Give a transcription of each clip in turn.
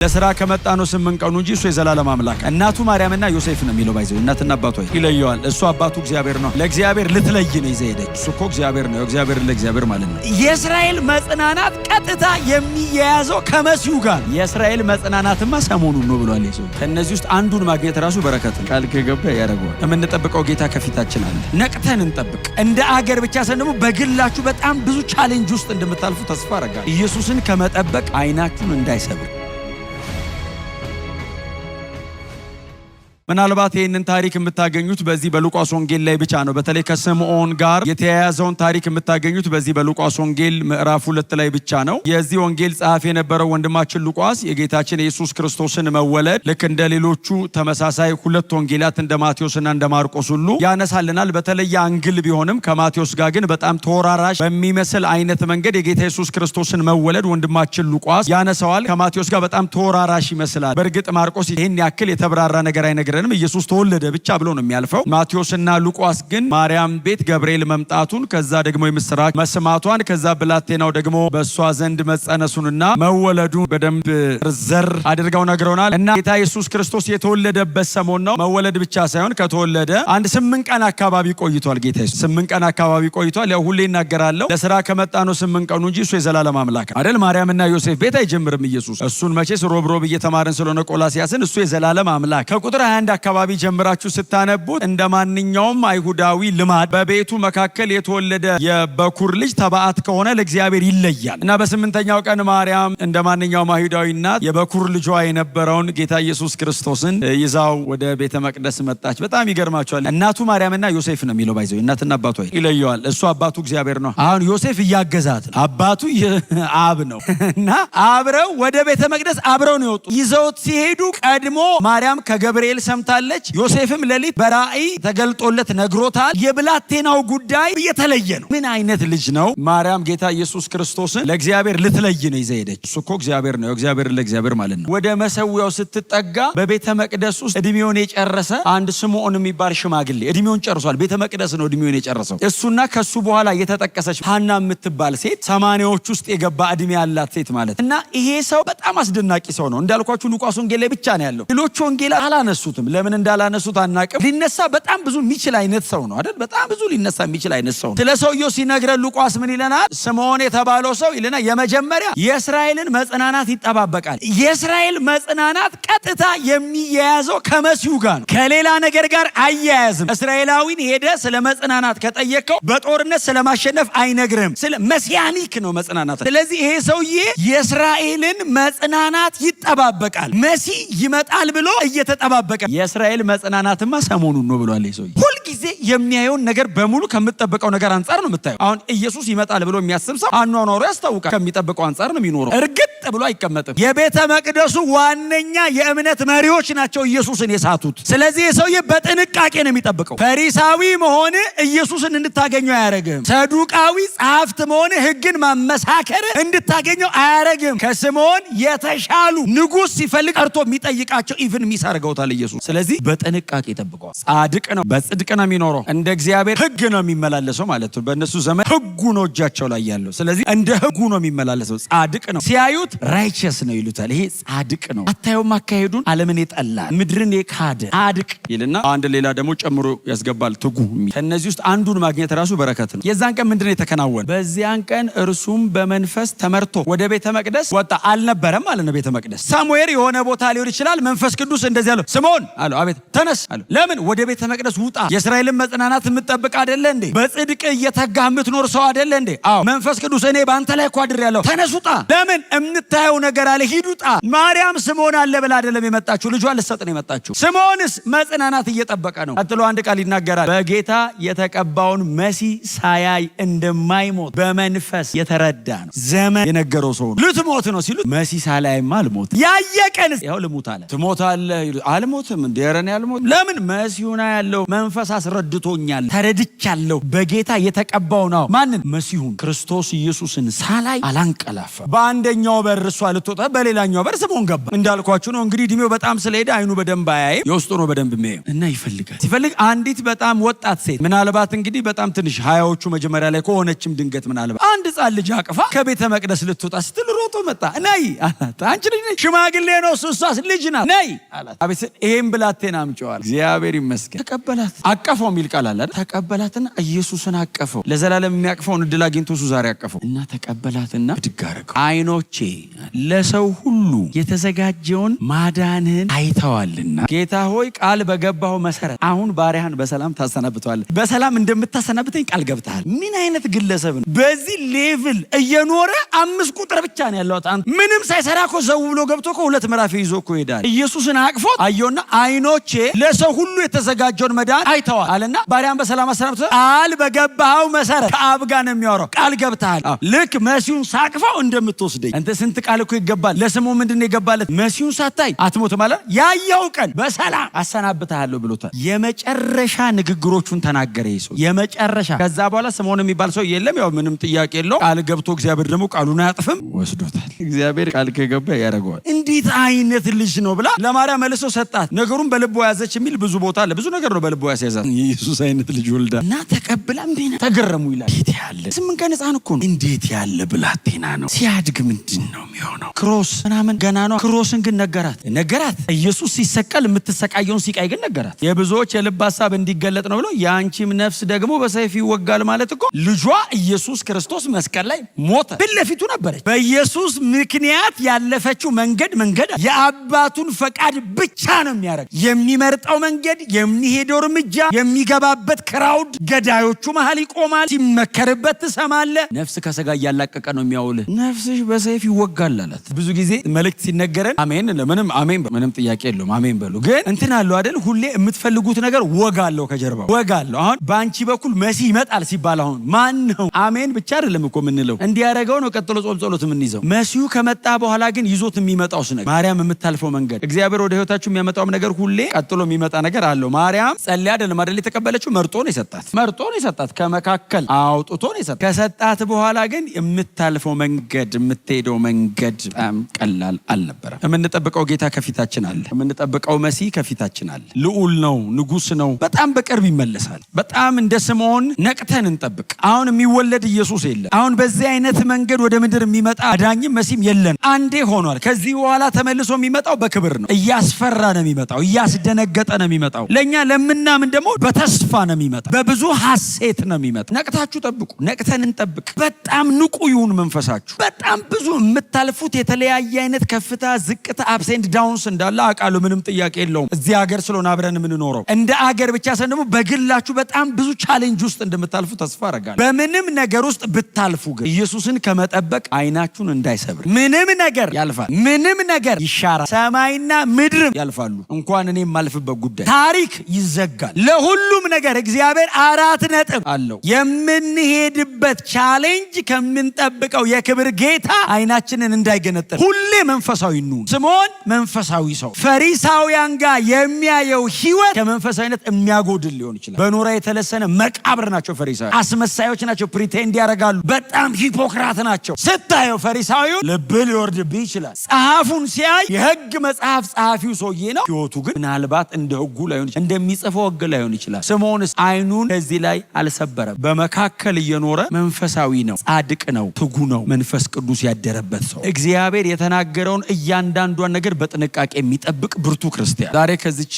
ለስራ ከመጣ ነው 8 ቀኑ እንጂ እሱ የዘላለም አምላክ እናቱ ማርያምና ዮሴፍ ነው የሚለው ባይዘው እናትና አባቱ ይለየዋል። እሱ አባቱ እግዚአብሔር ነው። ለእግዚአብሔር ልትለይ ነው ይዘ ሄደች። እሱ እኮ እግዚአብሔር ነው። እግዚአብሔር ለእግዚአብሔር ማለት ነው። የእስራኤል መጽናናት ቀጥታ የሚያያዘው ከመሲሁ ጋር። የእስራኤል መጽናናትማ ሰሞኑን ነው ብሏል ኢየሱስ። ከነዚህ ውስጥ አንዱን ማግኘት ራሱ በረከት ነው። ቃል ከገባ ያደርገዋል። የምንጠብቀው ጌታ ከፊታችን አለ። ነቅተን እንጠብቅ። እንደ አገር ብቻ ሳይሆን ደግሞ በግላችሁ በጣም ብዙ ቻሌንጅ ውስጥ እንደምታልፉ ተስፋ አደርጋለሁ። ኢየሱስን ከመጠበቅ አይናችሁን እንዳይሰብር። ምናልባት ይህንን ታሪክ የምታገኙት በዚህ በሉቃስ ወንጌል ላይ ብቻ ነው። በተለይ ከስምዖን ጋር የተያያዘውን ታሪክ የምታገኙት በዚህ በሉቃስ ወንጌል ምዕራፍ 2 ላይ ብቻ ነው። የዚህ ወንጌል ጸሐፊ የነበረው ወንድማችን ሉቃስ የጌታችን የኢየሱስ ክርስቶስን መወለድ ልክ እንደ ሌሎቹ ተመሳሳይ 2 ወንጌላት እንደ ማቴዎስና እንደ ማርቆስ ሁሉ ያነሳልናል። በተለየ አንግል ቢሆንም ከማቴዎስ ጋር ግን በጣም ተወራራሽ በሚመስል አይነት መንገድ የጌታ ኢየሱስ ክርስቶስን መወለድ ወንድማችን ሉቃስ ያነሳዋል። ከማቴዎስ ጋር በጣም ተወራራሽ ይመስላል። በእርግጥ ማርቆስ ይህን ያክል የተብራራ ነገር አይነግረንም። ኢየሱስ ተወለደ ብቻ ብሎ ነው የሚያልፈው። ማቴዎስና ሉቃስ ግን ማርያም ቤት ገብርኤል መምጣቱን፣ ከዛ ደግሞ የምስራች መስማቷን፣ ከዛ ብላቴናው ደግሞ በእሷ ዘንድ መጸነሱንና መወለዱን በደንብ ዘር አድርገው ነግረውናል። እና ጌታ ኢየሱስ ክርስቶስ የተወለደበት ሰሞን ነው። መወለድ ብቻ ሳይሆን ከተወለደ አንድ 8 ቀን አካባቢ ቆይቷል። ጌታ ኢየሱስ 8 ቀን አካባቢ ቆይቷል። ያው ሁሌ እናገራለሁ ለስራ ከመጣ ነው 8 ቀኑ እንጂ እሱ የዘላለም አምላክ አይደል። ማርያምና ዮሴፍ ቤት አይጀምርም ኢየሱስ። እሱን መቼስ ሮብ እየተማርን ስለሆነ ቆላሲያስን እሱ የዘላለም አምላክ ከቁጥር 21 አካባቢ ጀምራችሁ ስታነቡት እንደ ማንኛውም አይሁዳዊ ልማድ በቤቱ መካከል የተወለደ የበኩር ልጅ ተባዕት ከሆነ ለእግዚአብሔር ይለያል እና በ8ኛው ቀን ማርያም እንደ ማንኛውም አይሁዳዊ እናት የበኩር ልጇ የነበረውን ጌታ ኢየሱስ ክርስቶስን ይዛው ወደ ቤተ መቅደስ መጣች። በጣም ይገርማቸዋል። እናቱ ማርያምና ዮሴፍ ነው የሚለው ባይዘው እናትና አባቱ ይለየዋል። እሱ አባቱ እግዚአብሔር ነው። አሁን ዮሴፍ እያገዛት አባቱ አብ ነው እና አብረው ወደ ቤተ መቅደስ አብረው ነው የወጡ። ይዘውት ሲሄዱ ቀድሞ ማርያም ከገብርኤል ሰምታለች። ዮሴፍም ሌሊት በራእይ ተገልጦለት ነግሮታል። የብላቴናው ጉዳይ የተለየ ነው። ምን አይነት ልጅ ነው? ማርያም ጌታ ኢየሱስ ክርስቶስን ለእግዚአብሔር ልትለይ ነው ይዘ ሄደች። እሱ እኮ እግዚአብሔር ነው። እግዚአብሔር ለእግዚአብሔር ማለት ነው። ወደ መሰዊያው ስትጠጋ በቤተ መቅደስ ውስጥ እድሜውን የጨረሰ አንድ ስምዖን የሚባል ሽማግሌ እድሜውን ጨርሷል። ቤተ መቅደስ ነው እድሜውን የጨረሰው። እሱና ከሱ በኋላ የተጠቀሰች ሐና የምትባል ሴት 80ዎች ውስጥ የገባ እድሜ ያላት ሴት ማለት እና ይሄ ሰው በጣም አስደናቂ ሰው ነው። እንዳልኳችሁ ሉቃስ ወንጌል ላይ ብቻ ነው ያለው። ሌሎች ወንጌላት አላነሱትም። ለምን እንዳላነሱት አናውቅም። ሊነሳ በጣም ብዙ የሚችል አይነት ሰው ነው አይደል? በጣም ብዙ ሊነሳ የሚችል አይነት ሰው ነው። ስለ ሰውየው ሲነግረን ሉቃስ ምን ይለናል? ስምዖን የተባለው ሰው ይለና የመጀመሪያ የእስራኤልን መጽናናት ይጠባበቃል። የእስራኤል መጽናናት ቀጥታ የሚያያዘው ከመሲሁ ጋር ነው። ከሌላ ነገር ጋር አያያዝም። እስራኤላዊን ሄደ ስለ መጽናናት ከጠየቀው በጦርነት ስለማሸነፍ አይነግርም። ስለ መሲያኒክ ነው መጽናናት። ስለዚህ ይሄ ሰውዬ የእስራኤልን መጽናናት ይጠባበቃል። መሲህ ይመጣል ብሎ እየተጠባበቀ የእስራኤል መጽናናትማ ሰሞኑን ነው ብሏል። ሰውዬ ሁልጊዜ የሚያየውን ነገር በሙሉ ከምትጠብቀው ነገር አንጻር ነው የምታየው። አሁን ኢየሱስ ይመጣል ብሎ የሚያስብ ሰው አኗኗሩ ያስታውቃል። ከሚጠብቀው አንጻር ነው የሚኖረው። እርግጥ ብሎ አይቀመጥም። የቤተ መቅደሱ ዋነኛ የእምነት መሪዎች ናቸው ኢየሱስን የሳቱት። ስለዚህ ሰውዬ በጥንቃቄ ነው የሚጠብቀው። ፈሪሳዊ መሆን ኢየሱስን እንድታገኘው አያረግም። ሰዱቃዊ ጸሐፍት መሆን ሕግን ማመሳከር እንድታገኘው አያረግም። ከስምዖን የተሻሉ ንጉሥ ሲፈልግ ቀርቶ የሚጠይቃቸው ኢቭን ሚስ አድርገውታል ኢየሱስ። ስለዚህ በጥንቃቄ ጠብቀዋል። ጻድቅ ነው፣ በጽድቅ ነው የሚኖረው። እንደ እግዚአብሔር ሕግ ነው የሚመላለሰው ማለት ነው። በእነሱ ዘመን ሕጉ ነው እጃቸው ላይ ያለው። ስለዚህ እንደ ሕጉ ነው የሚመላለሰው። ጻድቅ ነው። ሲያዩት ራይቸስ ነው ይሉታል። ይሄ ጻድቅ ነው። አታየውም? አካሄዱን ዓለምን የጠላ ምድርን የካደ ጻድቅ ይልና አንድ ሌላ ደግሞ ጨምሮ ያስገባል ትጉ። ከነዚህ ውስጥ አንዱን ማግኘት ራሱ በረከት ነው። የዛን ቀን ምንድነው የተከናወነ? በዚያን ቀን እርሱም በመንፈስ ተመርቶ ወደ ቤተ መቅደስ ወጣ። አልነበረም ማለት ነው ቤተ መቅደስ። ሳሙኤል የሆነ ቦታ ሊሆን ይችላል። መንፈስ ቅዱስ እንደዚህ አለው፣ ስምዖን አለው፣ አቤት ተነስ አለው። ለምን? ወደ ቤተ መቅደስ ውጣ። የእስራኤልን መጽናናት የምትጠብቅ አይደለ እንዴ? በጽድቅ እየተጋህ የምትኖር ሰው አይደለ እንዴ? አዎ መንፈስ ቅዱስ እኔ በአንተ ላይ እኮ አድሬያለሁ። ተነስ ውጣ። ለምን? የምታየው ነገር አለ፣ ሂድ ውጣ። ማርያም ስምዖን አለ ብላ አይደለም የመጣችው፣ ልጇን ልትሰጥ ነው የመጣችው። ስምዖንስ መጽናናት እየጠበቀ ነው። ቀጥሎ አንድ ቃል ይናገራል። በጌታ የተቀባውን መሲህ ሳያይ እንደማይሞት በመንፈስ የተረዳ ነው። ዘመን የነገረው ሰው ነው። ልትሞት ነው ሲሉት መሲህ ሳላይማ አልሞት። ያየ ቀን ያው ልሙት አለ። ትሞታለህ? አልሞትም። እንደረን ያልሞት ለምን? መሲሁና ያለው መንፈስ አስረድቶኛል፣ ተረድቻለሁ። በጌታ የተቀባው ነው። ማንን? መሲሁን ክርስቶስ ኢየሱስን ሳላይ አላንቀላፋ። በአንደኛው በር እሷ ልትወጣ በሌላኛው በር ስምዖን ገባ። እንዳልኳችሁ ነው እንግዲህ እድሜው በጣም ስለሄደ አይኑ በደንብ አያይም፣ የውስጡ ነው በደንብ የሚያየው እና ይፈልጋል። ሲፈልግ አንዲት በጣም ወጣት ሴት ምናልባት እንግዲህ በጣም ትንሽ ሀያዎቹ መጀመሪያ ላይ ከሆነችም ድንገት ምናልባት አንድ ሕፃን ልጅ አቅፋ ከቤተ መቅደስ ልትወጣ ስትል ሮጦ መጣ። ነይ አላት። አንቺ ልጅ ነሽ? ሽማግሌ ነው እሷስ ልጅ ናት፣ ነይ አላት። አቤት ይሄን ብላቴና አምጪዋል። እግዚአብሔር ይመስገን። ተቀበላት። አቀፈው የሚል ቃል አለ። ተቀበላትና ኢየሱስን አቀፈው። ለዘላለም የሚያቅፈውን እድል አግኝቶ እሱ ዛሬ አቀፈው እና ተቀበላትና ብድግ አደረገው። አይኖቼ ለሰው ሁሉ የተዘጋጀውን ማዳንን አይተዋልና ጌታ ሆይ ቃል በገባው መሰረት አሁን ባሪያህን በሰላም ታሰናብተዋለህ። በሰላም እንደምታሰናብተኝ ቃል ገብተሃል። ምን አይነት ግለሰብ ነው? በዚህ ሌቭል እየኖረ 5 ቁጥር ብቻ ነው ያለው። ምንም ሳይሰራ እኮ ዘው ብሎ ገብቶ እኮ 2 ምዕራፍ ይዞ እኮ ይሄዳል። ኢየሱስን አቅፎት አየውና አይኖቼ ለሰው ሁሉ የተዘጋጀውን መዳን አይተዋል አለና ባሪያን በሰላም አሰናብተዋል። ቃል በገባው መሰረት ከአብ ጋር ነው የሚያወራው። ቃል ገብተሃል። ልክ መሲሁን ሳቅፈው እንደምትወስደኝ አንተ ስንት ቃል እኮ ይገባል። ለስሙ ምንድነው ይገባለት? መሲሁን ሳታይ አትሞት ማለት ያየው ቀን በሰላም አሰናብተሃለሁ ብሎታል። የመጨረሻ ንግግሮቹን ተናገረ ኢየሱስ። የመጨረሻ ከዛ በኋላ ስምዖን የሚባል ሰው የለም። ያው ምንም ጥያቄ የለው። ቃል ገብቶ እግዚአብሔር ደግሞ ቃሉን አያጥፍም፣ ወስዶታል። እግዚአብሔር ቃል ከገባ ያደርገዋል። እንዴት አይነት ልጅ ነው ብላ ለማርያም መልሶ ሰጣት። ነገሩን በልቦ ያዘች የሚል ብዙ ቦታ አለ። ብዙ ነገር ነው በልቦ ያስያዛት። ኢየሱስ አይነት ልጅ ወልዳ እና ተቀብላ እንዴና ተገረሙ ይላል። እንዴት ያለ 8 ቀን ሕፃን እኮ ነው። እንዴት ያለ ብላቴና ነው። ሲያድግ ምንድን ነው የሚሆነው? ክሮስ ምናምን ገና ነው። ክሮስን ግን ነገራት። ኢየሱስ ሲሰቀል የምትሰቃየውን ሲቃይ ግን ነገራት። የብዙዎች የልብ ሐሳብ እንዲገለጥ ነው ብሎ የአንቺም ነፍስ ደግሞ በሰይፍ ይወጋል ማለት እኮ ልጇ ኢየሱስ ክርስቶስ መስቀል ላይ ሞተ። ፊት ለፊቱ ነበረች። በኢየሱስ ምክንያት ያለፈችው መንገድ የአባቱን ፈቃድ ብቻ ነው የሚያደርግ። የሚመርጠው መንገድ፣ የሚሄደው እርምጃ፣ የሚገባበት ክራውድ ገዳዮቹ መሃል ይቆማል። ሲመከርበት ትሰማለ። ነፍስ ከስጋ እያላቀቀ ነው የሚያውልህ። ነፍስሽ በሰይፍ ይወጋል አላት። ብዙ ጊዜ መልእክት ሲነገረን አሜን ምንም ጥያቄ የለውም አሜን በሉ። ግን እንትን አለው አይደል? ሁሌ የምትፈልጉት ነገር ወጋ አለው፣ ከጀርባው ወጋ አለው። አሁን በአንቺ በኩል መሲህ ይመጣል ሲባል አሁን ማን ነው? አሜን ብቻ አይደለም እኮ የምንለው፣ እንዲያደርገው ነው ቀጥሎ ጸሎት የምንይዘው። መሲሁ ከመጣ በኋላ ግን ይዞት የሚመጣው ነገር ማርያም የምታልፈው መንገድ፣ እግዚአብሔር ወደ ህይወታችሁ የሚያመጣውም ነገር ሁሌ ቀጥሎ የሚመጣ ነገር አለው። ማርያም ጸልያ አይደለም አይደል የተቀበለችው? መርጦ ነው የሰጣት ከመካከል አውጥቶ ነው የሰጣት። ከሰጣት በኋላ ግን የምታልፈው መንገድ፣ የምትሄደው መንገድ በጣም ቀላል አልነበረም። የምንጠብቀው ጌታ ከፊታችን አለ። የምንጠብቀው መሲህ ከፊታችን አለ። ልዑል ነው፣ ንጉስ ነው። በጣም በቅርብ ይመለሳል። በጣም እንደ ስምዖን ነቅተን እንጠብቅ። አሁን የሚወለድ ኢየሱስ የለም። አሁን በዚህ አይነት መንገድ ወደ ምድር የሚመጣ አዳኝም መሲህም የለን። አንዴ ሆኗል። ከዚህ በኋላ ተመልሶ የሚመጣው በክብር ነው። እያስፈራ ነው የሚመጣው፣ እያስደነገጠ ነው የሚመጣው። ለእኛ ለምናምን ደግሞ በተስፋ ነው የሚመጣው፣ በብዙ ሐሴት ነው የሚመጣው። ነቅታችሁ ጠብቁ። ነቅተን እንጠብቅ። በጣም ንቁ ይሁን መንፈሳችሁ። በጣም ብዙ የምታልፉት የተለያየ አይነት ከፍታ፣ ዝቅታ፣ አፕስ ኤንድ ዳውንስ እንዳለ አውቃለሁ። ምንም ጥያቄ የለውም። እዚህ ሀገር ስለሆነ አብረን የምንኖረው እንደ አገር ብቻ ሳይሆን ደግሞ በግላችሁ በጣም ብዙ ቻሌንጅ ውስጥ እንደምታልፉ ተስፋ አደርጋለሁ። በምንም ነገር ውስጥ ብታልፉ ግን ኢየሱስን ከመጠበቅ አይናችሁን እንዳይሰብር። ምንም ነገር ያልፋል፣ ምንም ነገር ይሻራል። ሰማይና ምድርም ያልፋሉ። እንኳን እኔ የማልፍበት ጉዳይ ታሪክ ይዘጋል። ለሁሉም ነገር እግዚአብሔር 4 ነጥብ አለው። የምንሄድበት ቻሌንጅ ከምንጠብቀው የክብር ጌታ አይናችንን እንዳይገነጥል ሁሌ መንፈሳዊ እንሁን። ስምዖን መንፈሳዊ ሰው ፈሪሳውያን ጋር የሚያየው ህይወት ከመንፈሳዊነት የሚያጎድል ሊሆን ይችላል። በኖራ የተለሰነ መቃብር ናቸው ፈሪሳውያን። አስመሳዮች ናቸው። ፕሪቴንድ ያደርጋሉ። በጣም ሂፖክራት ናቸው። ስታየው ፈሪሳዊው ልብ ሊወርድብህ ይችላል። ጸሐፉን ሲያይ የህግ መጽሐፍ ጸሐፊው ሰውዬ ነው። ህይወቱ ግን ምናልባት እንደ ህጉ ላይሆን ይችላል፣ እንደሚጽፈው ህግ ላይሆን ይችላል። ስምዖንስ አይኑን ከዚህ ላይ አልሰበረም። በመካከል እየኖረ መንፈሳዊ ነው፣ ጻድቅ ነው፣ ትጉ ነው፣ መንፈስ ቅዱስ ያደረበት ሰው፣ እግዚአብሔር የተናገረውን እያንዳንዷን ነገር በጥንቃቄ የሚጠብቅ ብርቱ ክርስቲያን። ዛሬ ከዚች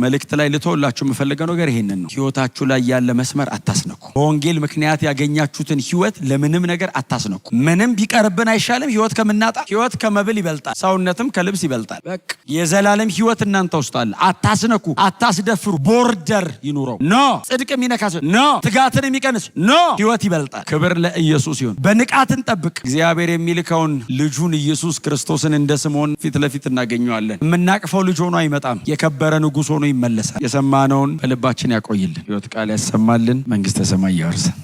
መልእክት ላይ ልተውላችሁ የምፈልገው ነገር ይሄንን ነው። ህይወታችሁ ላይ ያለ መስመር አታስነኩ። በወንጌል ምክንያት ያገኛችሁትን ህይወት ለምንም ነገር አታስነኩ። ምንም ቢቀርብን አይሻልም? ህይወት ከምናጣ። ህይወት ከመብል ይበልጣል፣ ሰውነትም ከልብስ ይበልጣል። በቃ የዘላለም ህይወት እናንተ ውስጥ አለ። አታስነኩ፣ አታስደፍሩ። ቦርደር ይኑረው ኖ ጽድቅ የሚነካስ ኖ ትጋትን የሚቀንስ ኖ ህይወት ይበልጣል። ክብር ለኢየሱስ ይሁን። በንቃት እንጠብቅ። እግዚአብሔር የሚልከውን ልጁን ኢየሱስ ክርስቶስን እንደ ስምዖን ፊት ለፊት እናገኘዋለን። የምናቅፈው ልጅ ሆኖ አይመጣም። የከበረ ንጉሥ ሆኖ ይመለሳል። የሰማነውን በልባችን ያቆይልን። ህይወት ቃል ያሰማልን። መንግስተ ሰማይ ያወርሰን።